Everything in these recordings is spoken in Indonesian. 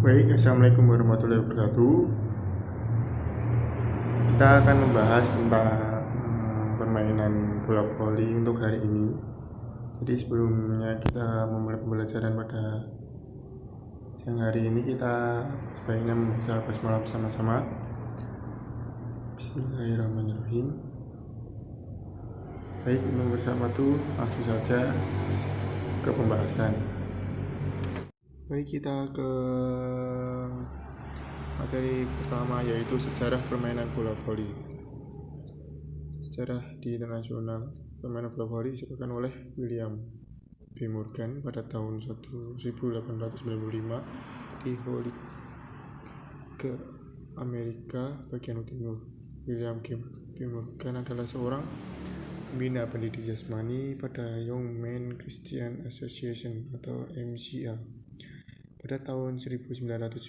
Baik, assalamualaikum warahmatullahi wabarakatuh. Kita akan membahas tentang permainan bola voli untuk hari ini. Jadi sebelumnya kita memulai pembelajaran pada siang hari ini, kita sebaiknya membaca basmalah bersama-sama. Bismillahirrahmanirrahim. Baik, untuk bersama tuh langsung saja ke pembahasan. Baik, kita ke materi pertama, yaitu sejarah permainan bola voli. Sejarah di internasional permainan bola voli disebutkan oleh William B. Morgan pada tahun 1895 di Holyoke, ke Amerika bagian timur. William B. Morgan adalah seorang pembina pendidik jasmani pada Young Men Christian Association atau MCA pada tahun 1974.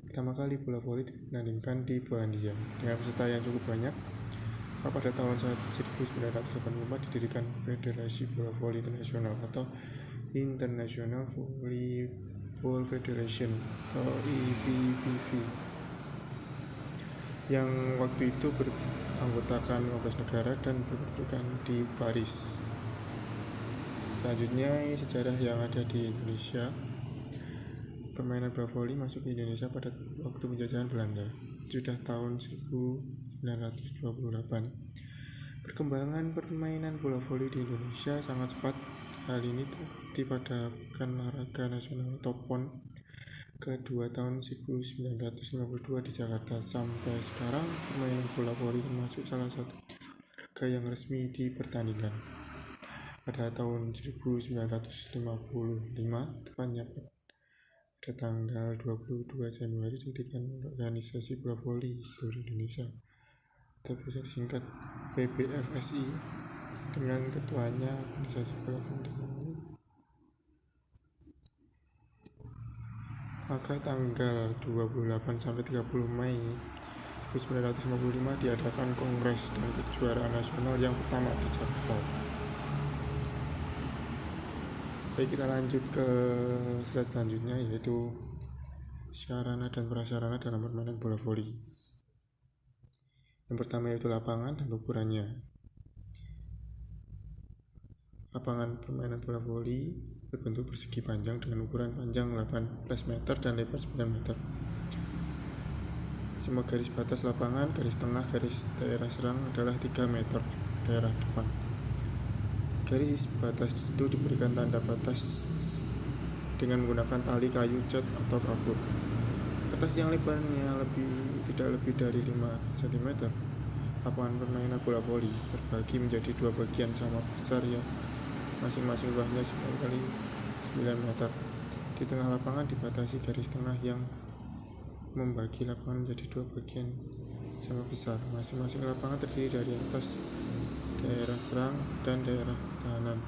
Pertama kali bola voli dipertandingkan di Polandia dengan peserta yang cukup banyak. Pada tahun 1984 didirikan Federasi Bola Voli Internasional atau International Volleyball Federation atau IVBV, yang waktu itu beranggotakan 15 negara dan berkedudukan di Paris. Selanjutnya, ini sejarah yang ada di Indonesia. Permainan bola voli masuk ke Indonesia pada waktu penjajahan Belanda, sudah tahun 1928. Perkembangan permainan bola voli di Indonesia sangat cepat. Hal ini terbukti pada Pekan Olahraga Nasional atau PON kedua tahun 1952 di Jakarta. Sampai sekarang, permainan bola voli termasuk salah satu olahraga yang resmi dipertandingkan. Pada tahun 1955, tepatnya pada tanggal 22 Januari didirikan organisasi bola voli seluruh Indonesia atau bisa disingkat PBFSI dengan ketuanya organisasi bola voli. Maka tanggal 28 sampai 30 Mei 1955 diadakan Kongres dan Kejuaraan Nasional yang pertama di Jakarta. Baik, kita lanjut ke slide selanjutnya, yaitu sarana dan prasarana dalam permainan bola voli. Yang pertama yaitu lapangan dan ukurannya. Lapangan permainan bola voli berbentuk persegi panjang dengan ukuran panjang 18 meter dan lebar 9 meter. Semua garis batas lapangan, garis tengah, garis daerah serang adalah 3 meter daerah depan. Garis batas itu diberikan tanda batas dengan menggunakan tali kayu, cat, atau kapur. Kertas yang lebarnya tidak lebih dari 5 cm. Lapangan permainan bola voli terbagi menjadi 2 bagian sama besar yang masing-masing luasnya 9 kali 9 meter. Di tengah lapangan dibatasi garis tengah yang membagi lapangan menjadi 2 bagian sama besar. Masing-masing lapangan terdiri dari atas, daerah serang, dan daerah pertahanan.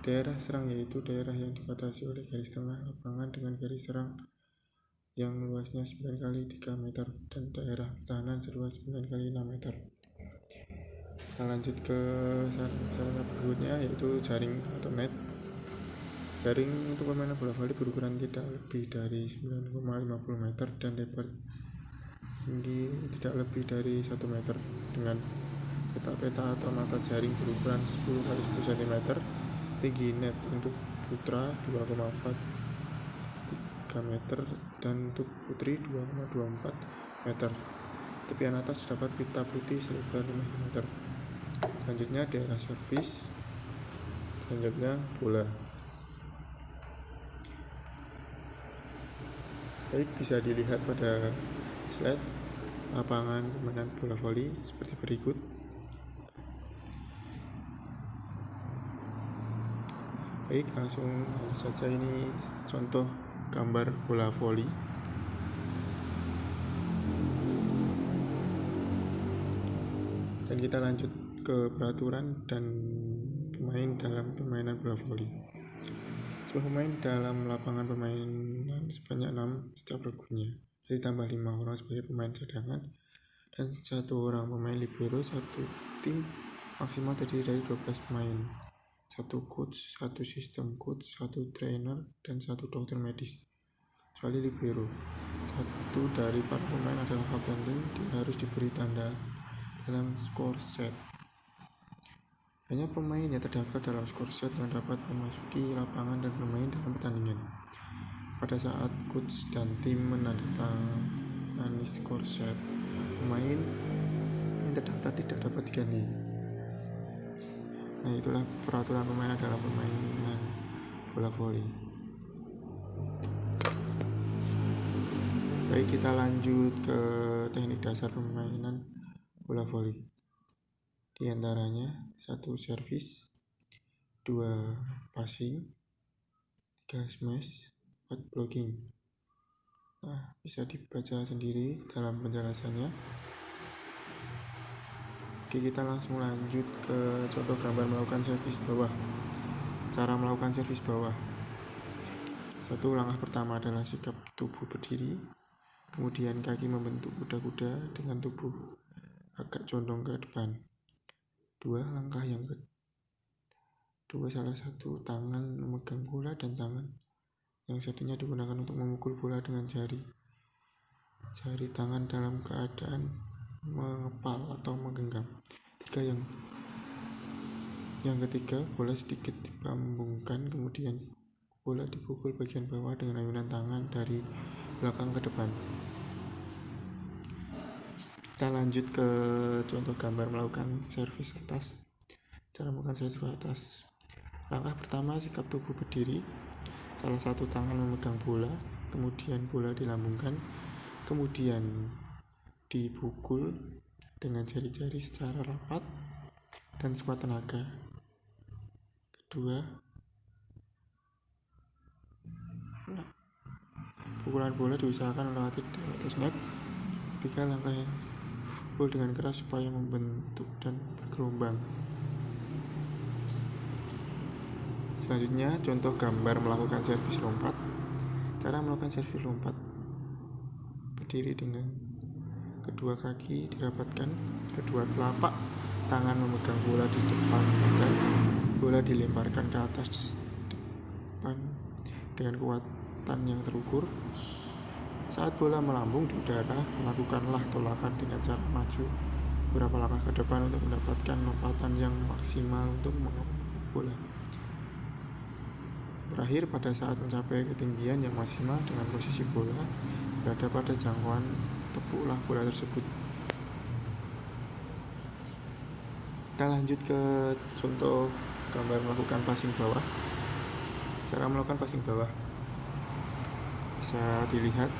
Daerah serang yaitu daerah yang dibatasi oleh garis tengah lapangan dengan garis serang yang luasnya 9 kali 3 meter dan daerah pertahanan seluas 9 kali 6 meter. Kita lanjut ke sarana berikutnya, yaitu jaring atau net. Jaring untuk permainan bola voli berukuran tidak lebih dari 9,50 meter dan lebar tinggi tidak lebih dari 1 meter dengan peta atau mata jaring berukuran 10 kali 10 cm. Tinggi net untuk putra 2,43 meter dan untuk putri 2,24 meter. Tepian atas terdapat pita putih selebar 5 meter. Selanjutnya daerah servis. Selanjutnya bola. Baik, bisa dilihat pada slide lapangan permainan bola voli seperti berikut. Baik, langsung saja, ini contoh gambar bola voli. Dan kita lanjut ke peraturan dan pemain dalam permainan bola voli. Sebuah pemain dalam lapangan permainan sebanyak 6 setiap regunya. Ditambah 5 orang sebagai pemain cadangan dan 1 orang pemain libero. Satu tim maksimal terdiri dari 12 pemain. 1 coach, 1 sistem coach, 1 trainer, dan 1 dokter medis. kecuali libero. Satu dari para pemain adalah kapten tim, dia harus diberi tanda dalam skor set. Hanya pemain yang terdaftar dalam skor set yang dapat memasuki lapangan dan bermain dalam pertandingan. Pada saat coach dan tim menandatangani skor set, pemain yang terdaftar tidak dapat diganti. Nah, itulah peraturan permainan dalam permainan bola voli. Baik, kita lanjut ke teknik dasar permainan bola voli. Di antaranya 1 servis, 2 passing, 3 smash, 4 blocking. Nah, bisa dibaca sendiri dalam penjelasannya. Oke, kita langsung lanjut ke contoh gambar melakukan servis bawah. Cara melakukan servis bawah. 1. Langkah pertama adalah sikap tubuh berdiri, kemudian kaki membentuk kuda-kuda dengan tubuh agak condong ke depan. 2. Langkah yang kedua, salah satu tangan memegang bola dan tangan yang satunya digunakan untuk memukul bola dengan jari tangan dalam keadaan mengepal atau menggenggam. 3. Yang ketiga, bola sedikit dipambungkan, kemudian bola dipukul bagian bawah dengan ayunan tangan dari belakang ke depan. Kita lanjut ke contoh gambar melakukan servis atas. Cara melakukan servis atas. Langkah pertama, sikap tubuh berdiri. Salah satu tangan memegang bola, kemudian bola dilambungkan, kemudian dipukul dengan jari-jari secara rapat dan sekuat tenaga. Kedua, pukulan bola diusahakan melewati di atas net. Ketiga, langkah yang pukul dengan keras supaya membentuk dan bergelombang. Selanjutnya, contoh gambar melakukan servis lompat. Cara melakukan servis lompat. Berdiri dengan kedua kaki dirapatkan, kedua telapak tangan memegang bola di depan badan, bola dilemparkan ke atas depan dengan kekuatan yang terukur. Saat bola melambung di udara, lakukanlah tolakan dengan cara maju beberapa langkah ke depan untuk mendapatkan lompatan yang maksimal untuk mengembangkan bola. Berakhir pada saat mencapai ketinggian yang maksimal dengan posisi bola berada pada jangkauan, tepuklah bola tersebut. Kita lanjut ke contoh gambar melakukan passing bawah. Cara melakukan passing bawah bisa dilihat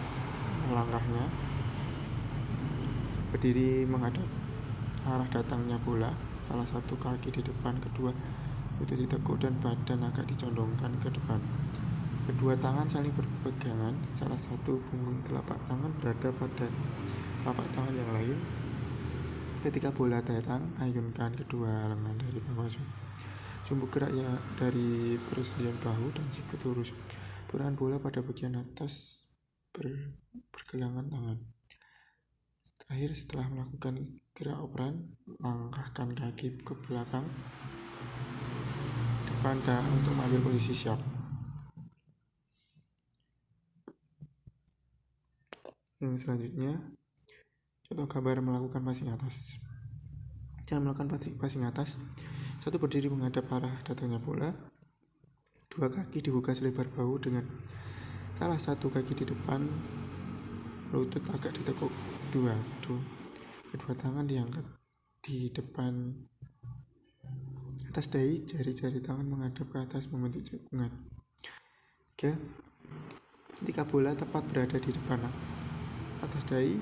langkahnya. Berdiri menghadap arah datangnya bola, salah satu kaki di depan, kedua lutut ditekuk dan badan agak dicondongkan ke depan. Kedua tangan saling berpegangan, salah satu punggung telapak tangan berada pada telapak tangan yang lain. Ketika bola datang, ayunkan kedua lengan dari bawah sumbu gerak ya dari persendian bahu dan sikut lurus. Turunan bola pada bagian atas bergelangan tangan. Terakhir, setelah melakukan gerak operan, langkahkan kaki ke belakang depan dan untuk mengambil posisi siap. Yang selanjutnya, contoh gambar melakukan passing atas. Cara melakukan passing atas. 1. Berdiri menghadap arah datangnya bola. 2. Kaki dibuka selebar bahu dengan salah satu kaki di depan, lutut agak ditekuk. 2. Kedua tangan diangkat di depan atas dahi, jari-jari tangan menghadap ke atas membentuk cekungan. 3. Ketika bola tepat berada di depan atas dahi,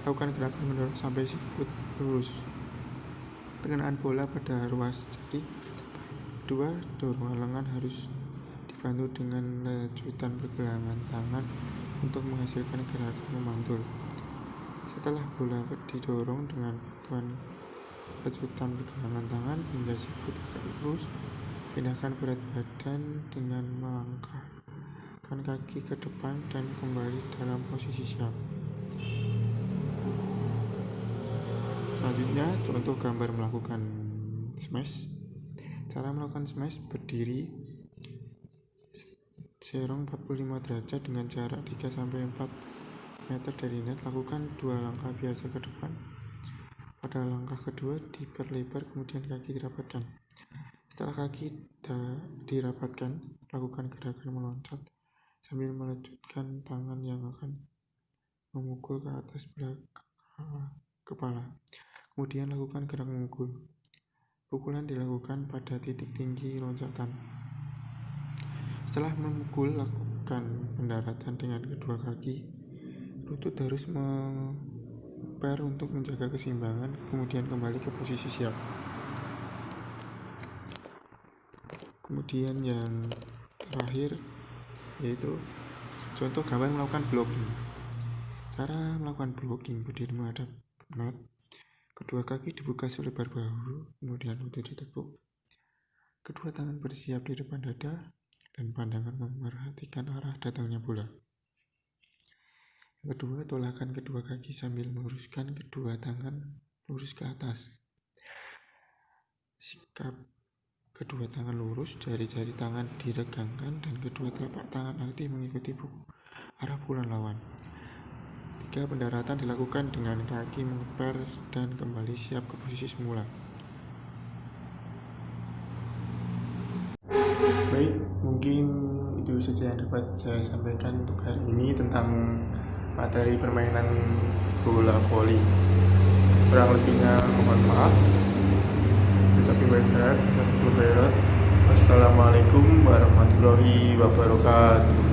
lakukan gerakan mendorong sampai sikut lurus. Pengenaan bola pada ruas jari. 2. Dorongan lengan harus dibantu dengan lecutan pergelangan tangan untuk menghasilkan gerakan memantul. Setelah bola didorong dengan bantuan lecutan pergelangan tangan hingga sikut agak lurus, pindahkan berat badan dengan melangkahkan kaki ke depan dan kembali dalam posisi siap. Selanjutnya, contoh gambar melakukan smash. Cara melakukan smash. Berdiri serong 45 derajat dengan jarak 3-4 meter dari net. Lakukan 2 langkah biasa ke depan. Pada langkah kedua diperlebar, kemudian kaki dirapatkan. Setelah kaki dirapatkan, lakukan gerakan meloncat sambil melejutkan tangan yang akan memukul ke atas belakang kepala. Kemudian lakukan gerak memukul. Pukulan dilakukan pada titik tinggi loncatan. Setelah memukul, lakukan pendaratan dengan kedua kaki. Lutut harus memper untuk menjaga keseimbangan, kemudian kembali ke posisi siap. Kemudian yang terakhir yaitu contoh gambar melakukan blocking. Cara melakukan blocking: berdiri menghadap mat, kedua kaki dibuka selebar bahu, kemudian lutut ditekuk, kedua tangan bersiap di depan dada, dan pandangan memperhatikan arah datangnya bola. Yang kedua, tolakkan kedua kaki sambil meluruskan kedua tangan lurus ke atas. Sikap kedua tangan lurus, jari-jari tangan diregangkan, dan kedua telapak tangan aktif mengikuti arah pukulan lawan. 3. Pendaratan dilakukan dengan kaki mengeper dan kembali siap ke posisi semula. Baik, mungkin itu saja yang dapat saya sampaikan untuk hari ini tentang materi permainan bola voli. Kurang lebihnya mohon maaf. Tetapi baik. Wassalamualaikum warahmatullahi wabarakatuh.